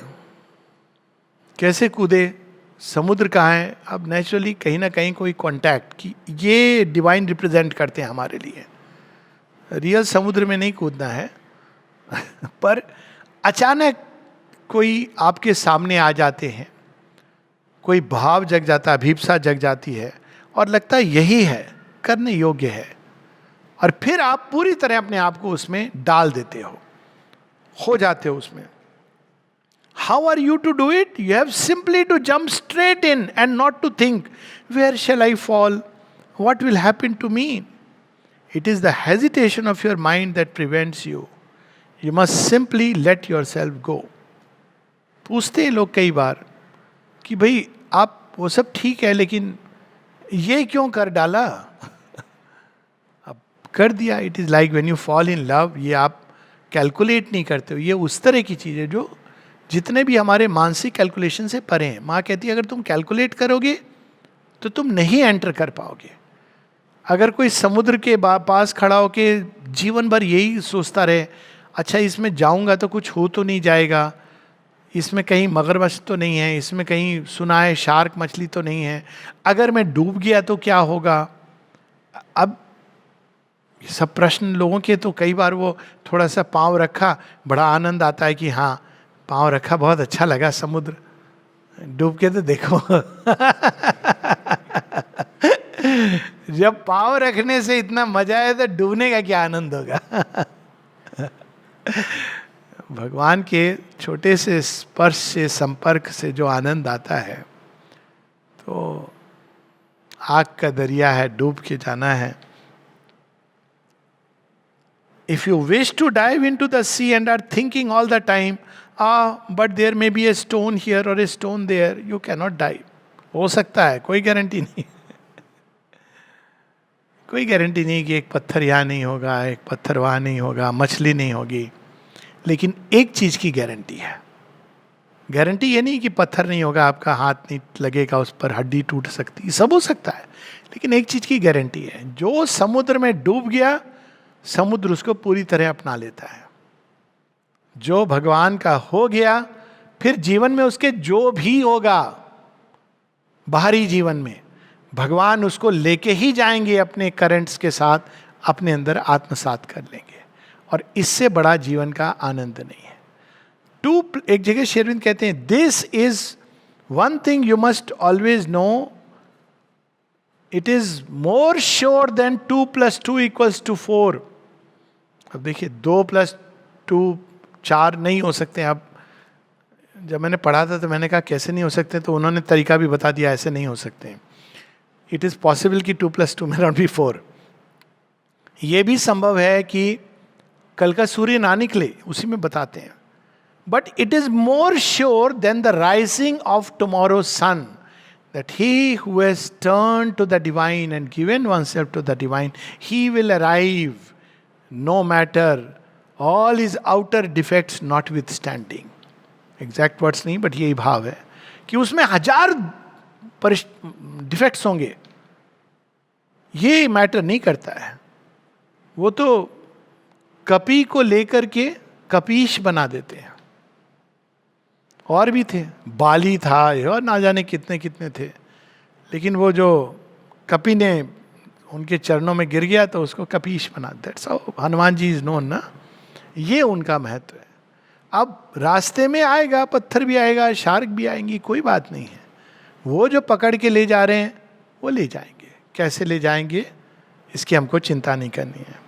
कैसे कूदे? समुद्र कहाँ है? अब naturally कहीं ना कहीं कोई कांटेक्ट कि ये डिवाइन रिप्रेजेंट करते हैं हमारे लिए। रियल समुद्र में नहीं कूदना है पर अचानक कोई आपके सामने आ जाते हैं, कोई भाव जग जाता है, अभिप्सा जग जाती है और लगता है यही है, करने योग्य है, और फिर आप पूरी तरह अपने आप को उसमें डाल देते हो जाते हो उसमें। How are you to do it? You have simply to jump straight in and not to think where shall I fall, what will happen to me. It is the hesitation of your mind that prevents you. You must simply let yourself go. पूछते हैं लोग कई बार कि भाई आप वो सब ठीक है लेकिन ये क्यों कर डाला? अब कर दिया। It is like when you fall in love, ये आप कैलकुलेट नहीं करते हो। ये उस तरह की चीज है जो जितने भी हमारे मानसिक कैलकुलेशन से परे हैं। माँ कहती है अगर तुम कैलकुलेट करोगे तो तुम नहीं एंटर कर पाओगे। अगर कोई समुद्र के पास खड़ा होके जीवन भर यही सोचता रहे, अच्छा इसमें जाऊंगा तो कुछ हो तो नहीं जाएगा, इसमें कहीं मगरमच्छ तो नहीं है, इसमें कहीं सुना है शार्क मछली तो नहीं है, अगर मैं डूब गया तो क्या होगा। अब सब प्रश्न लोगों के, तो कई बार वो थोड़ा सा पाँव रखा, बड़ा आनंद आता है कि हाँ पाँव रखा, बहुत अच्छा लगा, समुद्र डूब के तो देखो जब पाँव रखने से इतना मजा है तो डूबने का क्या आनंद होगा। भगवान के छोटे से स्पर्श से, संपर्क से जो आनंद आता है, तो आग का दरिया है, डूब के जाना है। If you wish to dive into the sea and are thinking all the time but there may be a stone here or a stone there, you can not dive. हो सकता है, कोई गारंटी नहीं कोई guarantee नहीं कि एक पत्थर यहाँ नहीं होगा, एक पत्थर वहाँ नहीं होगा, मछली नहीं होगी। लेकिन एक चीज की गारंटी है। गारंटी ये नहीं कि पत्थर नहीं होगा, आपका हाथ नहीं लगेगा उस पर, हड्डी टूट सकती, सब हो सकता है, लेकिन एक चीज की गारंटी है, जो समुद्र में डूब गया समुद्र उसको पूरी तरह अपना लेता है। जो भगवान का हो गया, फिर जीवन में उसके जो भी होगा, बाहरी जीवन में भगवान उसको लेके ही जाएंगे, अपने करंट्स के साथ अपने अंदर आत्मसात कर लेंगे, और इससे बड़ा जीवन का आनंद नहीं है। एक जगह श्री अरविंद कहते हैं, this is one thing you must always know, it is more sure than 2 + 2 = 4। अब देखिए 2 + 2 4 नहीं हो सकते। अब जब मैंने पढ़ा था तो मैंने कहा कैसे नहीं हो सकते, तो उन्होंने तरीका भी बता दिया, ऐसे नहीं हो सकते। इट इज पॉसिबल कि 2 + 2 में नॉट बी 4। ये भी संभव है कि कल का सूर्य ना निकले, उसी में बताते हैं। But it is more sure than the rising of tomorrow sun that he who has turned to the divine and given oneself to the divine, he will arrive no matter all his outer defects notwithstanding. Exact words नहीं, but यही भाव है कि उसमें हजार defects होंगे, ये matter नहीं करता है. वो तो कपी को लेकर के कपीश बना देते हैं. और भी थे, बाली था और ना जाने कितने कितने थे, लेकिन वो जो कपी ने उनके चरणों में गिर गया तो उसको कपीश बना. That's how Hanuman ji is known ना. ये उनका महत्व है. अब रास्ते में आएगा, पत्थर भी आएगा, शार्क भी आएंगी, कोई बात नहीं है. वो जो पकड़ के ले जा रहे हैं वो ले जाएंगे. कैसे ले जाएंगे इसकी हमको चिंता नहीं करनी है.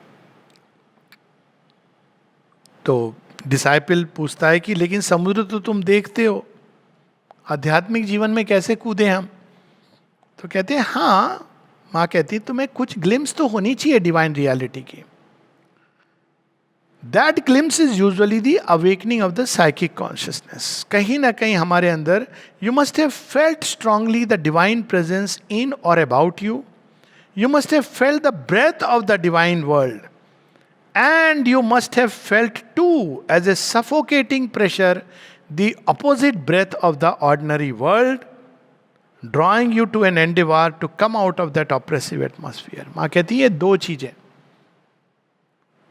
तो डिसाइपल पूछता है कि लेकिन समुद्र तो तुम देखते हो, आध्यात्मिक जीवन में कैसे कूदे हम? तो कहते हैं हाँ, माँ कहती तुम्हें कुछ ग्लिम्स तो होनी चाहिए डिवाइन रियलिटी की. That glimpse is usually the awakening of the psychic consciousness. कहीं ना कहीं हमारे अंदर you must have felt strongly the divine presence in और about you. You must have felt the breath of the divine world. And you must have felt too, as a suffocating pressure, the opposite breath of the ordinary world, drawing you to an endeavor to come out of that oppressive atmosphere. माँ कहती है दो चीजें.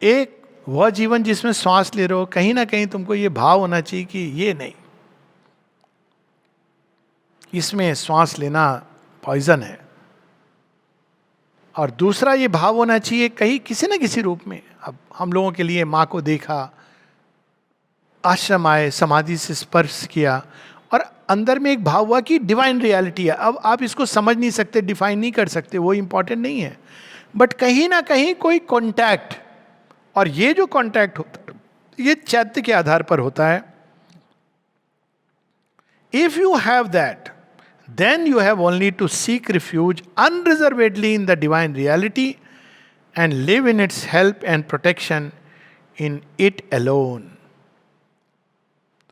एक, वह जीवन जिसमें श्वास ले रहे हो, कहीं ना कहीं तुमको ये भाव होना चाहिए कि ये नहीं, इसमें श्वास लेना पॉइजन है. और दूसरा ये भाव होना चाहिए कहीं किसी न किसी रूप में. अब हम लोगों के लिए माँ को देखा, आश्रम आए, समाधि से स्पर्श किया, और अंदर में एक भाव हुआ कि डिवाइन रियलिटी है. अब आप इसको समझ नहीं सकते, डिफाइन नहीं कर सकते, वो इंपॉर्टेंट नहीं है, बट कहीं ना कहीं कोई कॉन्टैक्ट. और ये जो कॉन्टैक्ट होता है ये चैत्य के आधार पर होता है. If you have that, then you have only to seek refuge unreservedly in the divine reality and live in its help and protection in it alone.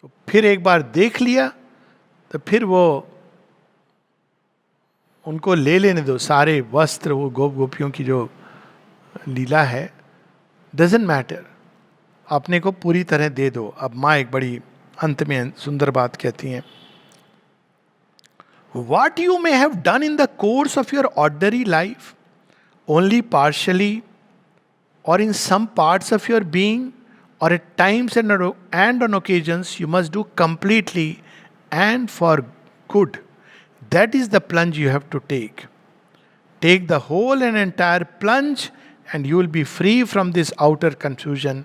तो फिर एक बार देख लिया तो फिर वो उनको ले लेने दो सारे वस्त्र. वो गोपियों की जो लीला है, डजंट मैटर, अपने को पूरी तरह दे दो. अब माँ एक बड़ी अंत में सुंदर बात कहती हैं. What you may have done in the course of your ordinary life, only partially, or in some parts of your being, or at times and on occasions, you must do completely and for good. That is the plunge you have to take. Take the whole and entire plunge, and you will be free from this outer confusion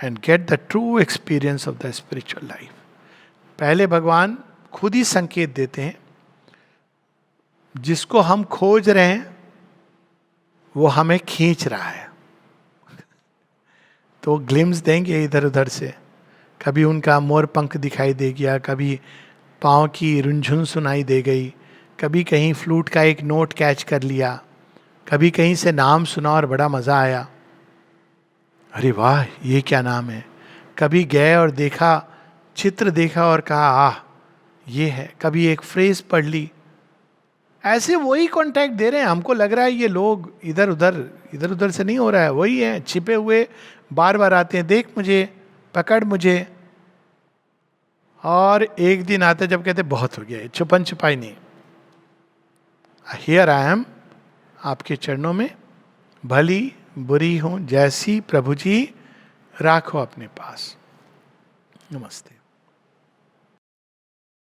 and get the true experience of the spiritual life. पहले भगवान खुद ही संकेत देते हैं. जिसको हम खोज रहे हैं वो हमें खींच रहा है. तो ग्लिम्स देंगे इधर उधर से. कभी उनका मोर पंख दिखाई दे गया, कभी पाँव की रुंझुन सुनाई दे गई, कभी कहीं फ्लूट का एक नोट कैच कर लिया, कभी कहीं से नाम सुना और बड़ा मज़ा आया, अरे वाह ये क्या नाम है. कभी गए और देखा, चित्र देखा और कहा आह ये है. कभी एक फ्रेज पढ़ ली. ऐसे वही कांटेक्ट दे रहे हैं. हमको लग रहा है ये लोग इधर उधर से नहीं हो रहा है, वही है छिपे हुए, बार बार आते हैं, देख मुझे, पकड़ मुझे. और एक दिन आते जब कहते बहुत हो गया, छुपन छुपाई नहीं. हियर आई एम, आपके चरणों में, भली बुरी हूं जैसी प्रभु जी राखो अपने पास. नमस्ते.